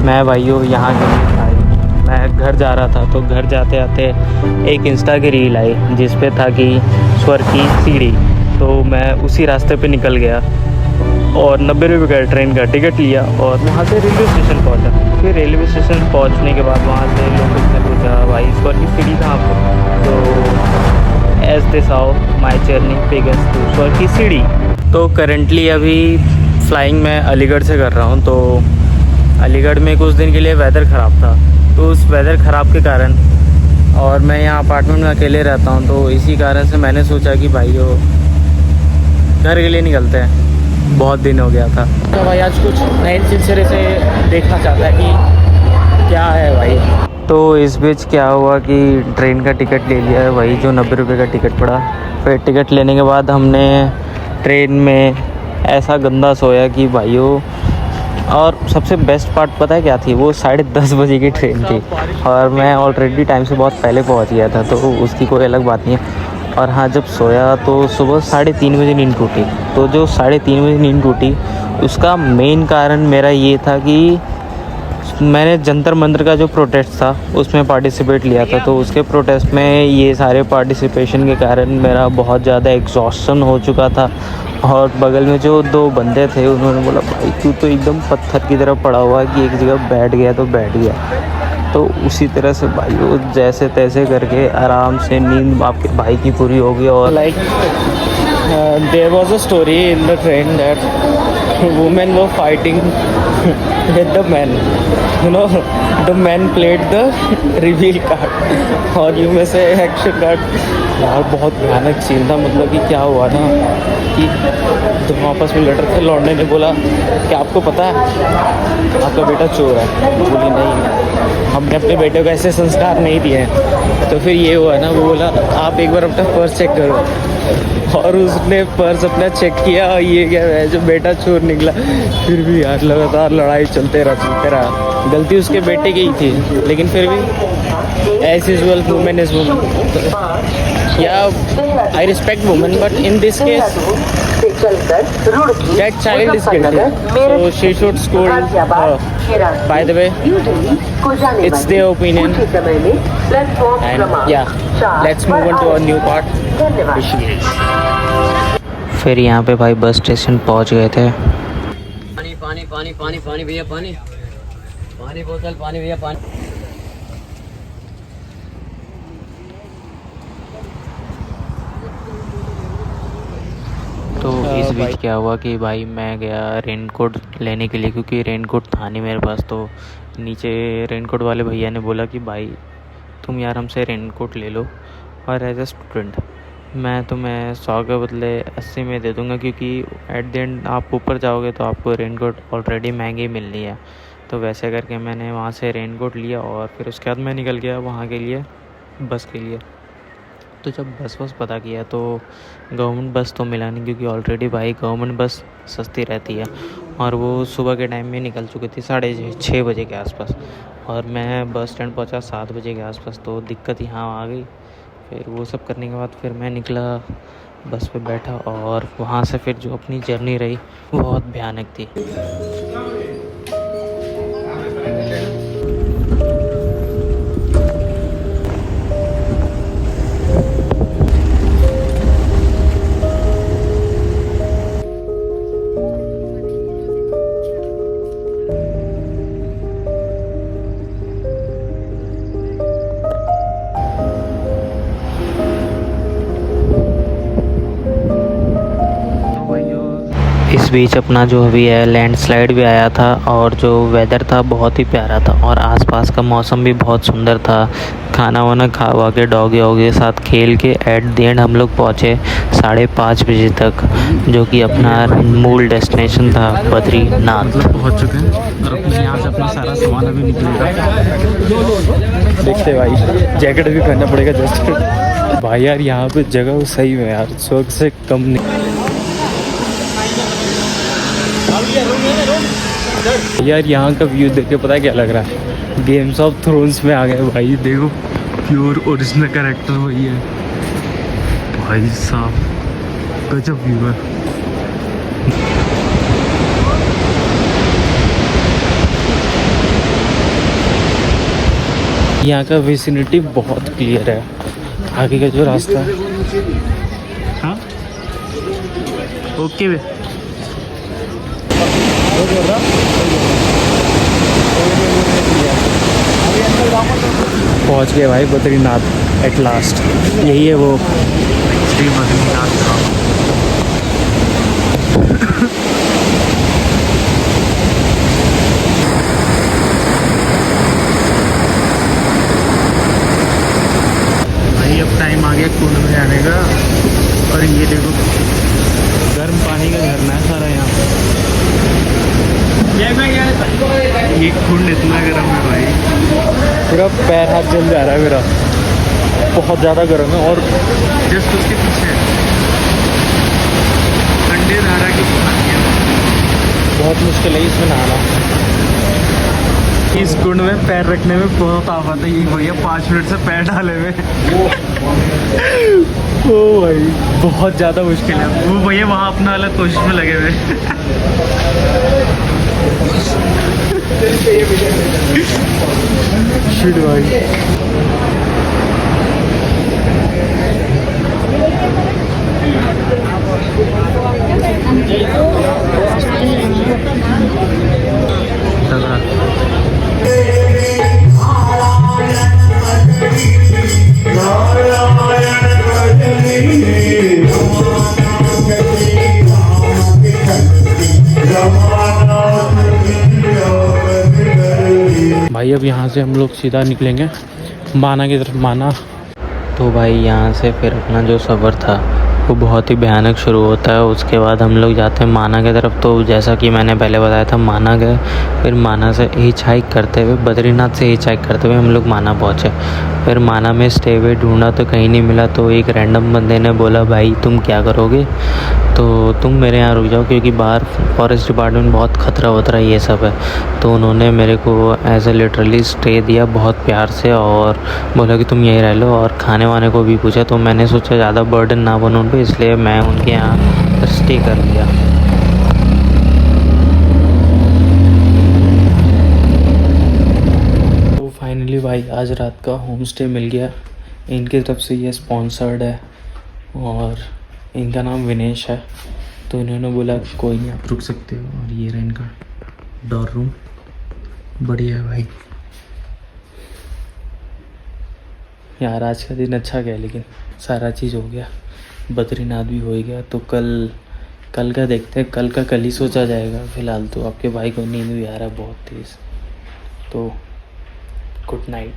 मैं भाइयों यहाँ के लिए था ही। मैं घर जा रहा था तो घर जाते आते एक इंस्टा की रील आई जिस पे था कि स्वर्ग की सीढ़ी। तो मैं उसी रास्ते पे निकल गया और 90 रुपये का ट्रेन का टिकट लिया और वहाँ से रेलवे स्टेशन पहुँचा। फिर रेलवे स्टेशन पहुँचने के बाद वहाँ से लोगों से पूछा भाई स्वर्ग की सीढ़ी कहाँ पर। तो as this how my journey begins to स्वर्ग की सीढ़ी। तो करेंटली अभी फ़्लाइंग मैं अलीगढ़ से कर रहा हूँ। तो अलीगढ़ में कुछ दिन के लिए वेदर ख़राब था, तो उस वेदर ख़राब के कारण और मैं यहाँ अपार्टमेंट में अकेले रहता हूँ, तो इसी कारण से मैंने सोचा कि भाइयों घर के लिए निकलते हैं। बहुत दिन हो गया था तो भाई आज कुछ नए सिलसिले से देखना चाहता है कि क्या है भाई। तो इस बीच क्या हुआ कि ट्रेन का टिकट ले लिया है, वही जो 90 रुपये का टिकट पड़ा। फिर टिकट लेने के बाद हमने ट्रेन में ऐसा गंदा सोया कि भाइयों, और सबसे बेस्ट पार्ट पता है क्या थी, वो 10:30 बजे की ट्रेन थी और मैं ऑलरेडी टाइम से बहुत पहले पहुंच गया था, तो उसकी कोई अलग बात नहीं है। और हाँ, जब सोया तो सुबह 3:30 बजे नींद टूटी। तो जो 3:30 बजे नींद टूटी उसका मेन कारण मेरा ये था कि मैंने जंतर मंतर का जो प्रोटेस्ट था उसमें पार्टिसिपेट लिया था। तो उसके प्रोटेस्ट में ये सारे पार्टिसिपेशन के कारण मेरा बहुत ज़्यादा एग्जॉस्शन हो चुका था। और बगल में जो 2 बंदे थे उन्होंने बोला भाई तू तो एकदम पत्थर की तरह पड़ा हुआ है कि एक जगह बैठ गया तो बैठ गया। तो उसी तरह से भाई वो जैसे तैसे करके आराम से नींद आपके भाई की पूरी हो गई। और like there was a story in the train that women were fighting with the men, you know, the men played the reveal card और यू में से एक्शन कार्ड। यार बहुत भयानक सीन था। मतलब कि क्या हुआ ना कि दोनों आपस में लड़ रहे थे। लौंडे ने बोला कि आपको पता है आपका बेटा चोर है। बोली नहीं, हमने अपने बेटे को ऐसे संस्कार नहीं दिए हैं। तो फिर ये हुआ ना, वो बोला आप एक बार अपना पर्स चेक करो। और उसने पर्स अपना चेक किया और ये क्या है जो बेटा चोर निकला। फिर भी यार लगातार लड़ाई चलते रहा। गलती उसके बेटे की ही थी, लेकिन फिर भी as usual women is women. Yeah I respect women but in this case that child is guilty, so she should scold her. By the way, it's their opinion, and yeah, let's move on to a new part. फिर यहाँ पे भाई bus station पहुँच गए थे। पानी पानी पानी पानी पानी भैया, पानी पानी बोतल, पानी भैया, पानी। तो इस बीच क्या हुआ कि भाई मैं गया रेनकोट लेने के लिए, क्योंकि रेनकोट था नहीं मेरे पास। तो नीचे रेनकोट वाले भैया ने बोला कि भाई तुम यार हमसे रेनकोट ले लो और एज ए स्टूडेंट मैं तुम्हें 100 के बदले 80 में दे दूँगा, क्योंकि एट द एंड आप ऊपर जाओगे तो आपको रेनकोट ऑलरेडी महंगी मिलनी है। तो वैसे करके मैंने वहाँ से रेनकोट लिया और फिर उसके बाद मैं निकल गया वहाँ के लिए, बस के लिए। तो जब बस पता किया तो गवर्नमेंट बस तो मिला नहीं, क्योंकि ऑलरेडी भाई गवर्नमेंट बस सस्ती रहती है और वो सुबह के टाइम में निकल चुकी थी 6:30 बजे के आसपास। और मैं बस स्टैंड पहुंचा 7 बजे के आसपास। तो दिक्कत यहाँ आ गई। फिर वो सब करने के बाद फिर मैं निकला, बस पे बैठा और वहाँ से फिर जो अपनी जर्नी रही वो बहुत भयानक थी। इस बीच अपना जो अभी है लैंडस्लाइड भी आया था और जो वेदर था बहुत ही प्यारा था और आसपास का मौसम भी बहुत सुंदर था। खाना वाना खा के डॉगी के साथ खेल के एट द एंड हम लोग पहुँचे 5:30 बजे तक, जो कि अपना मूल डेस्टिनेशन था बद्रीनाथ। पहुँच चुके हैं और अपने यहाँ से अपना सारा सामान अभी निकलेगा। देखते भाई, जैकेट भी पहनना पड़ेगा जस्ट। भाई यार यहाँ पे जगह सही है यार, स्वर्ग से कम नहीं। यार यहाँ का व्यू देख के पता है क्या लग रहा है, गेम्स ऑफ थ्रोन्स में आ गए भाई। देखो प्योर ओरिजिनल कैरेक्टर वही है भाई साहब, गजब व्यू है। यहाँ का विसिनिटी बहुत क्लियर है। आगे का जो रास्ता है, हाँ ओके वे पहुँच गए भाई बद्रीनाथ एट लास्ट। यही है वो श्री बद्रीनाथ धाम। भाई अब टाइम आ गया कुंड में जाने का। और ये देखो गर्म पानी का झरना है सारा यहाँ। ये कुंड इतना गर्म है भाई, पूरा पैर हाथ जल जा रहा है मेरा, बहुत ज़्यादा गर्म है। और जस्ट उसके पीछे ठंडे धारा की पानी है, बहुत मुश्किल है इसमें नहाना। इस कुंड में पैर रखने में बहुत आफत है। ये भैया 5 मिनट से पैर डाले हुए ओ भाई बहुत ज़्यादा मुश्किल है। वो भैया वहाँ अपना अलग कोशिश में लगे हुए शिट भाई। भाई अब यहाँ से हम लोग सीधा निकलेंगे माना की तरफ। माना तो भाई यहाँ से फिर अपना जो सफ़र था वो बहुत ही भयानक शुरू होता है। उसके बाद हम लोग जाते हैं माना की तरफ। तो जैसा कि मैंने पहले बताया था, माना गए, फिर माना से हिच हाइक करते हुए, बद्रीनाथ से हिच हाइक करते हुए हम लोग माना पहुँचे। फिर माना में स्टे वे ढूंढा तो कहीं नहीं मिला। तो एक रैंडम बंदे ने बोला भाई तुम क्या करोगे, तो तुम मेरे यहाँ रुक जाओ क्योंकि बाहर फॉरेस्ट डिपार्टमेंट बहुत खतरा वतरा ये सब है। तो उन्होंने मेरे को एज ए लिटरली स्टे दिया बहुत प्यार से और बोला कि तुम यहीं रह लो। और खाने वाने को भी पूछा। तो मैंने सोचा ज़्यादा बर्डन ना बनो उन पर, इसलिए मैं उनके यहाँ स्टे कर लिया। तो फाइनली भाई आज रात का होम स्टे मिल गया। इनकी तरफ से ये स्पॉन्सर्ड है और इनका नाम विनेश है। तो इन्होंने बोला कोई नहीं आप रुक सकते हो। और ये रहा इनका डॉर रूम, बढ़िया है भाई। यार आज का दिन अच्छा गया, लेकिन सारा चीज़ हो गया, बद्रीनाथ भी हो गया। तो कल का देखते हैं, कल ही सोचा जाएगा। फ़िलहाल तो आपके भाई को नींद भी आ रहा है बहुत तेज़। तो गुड नाइट।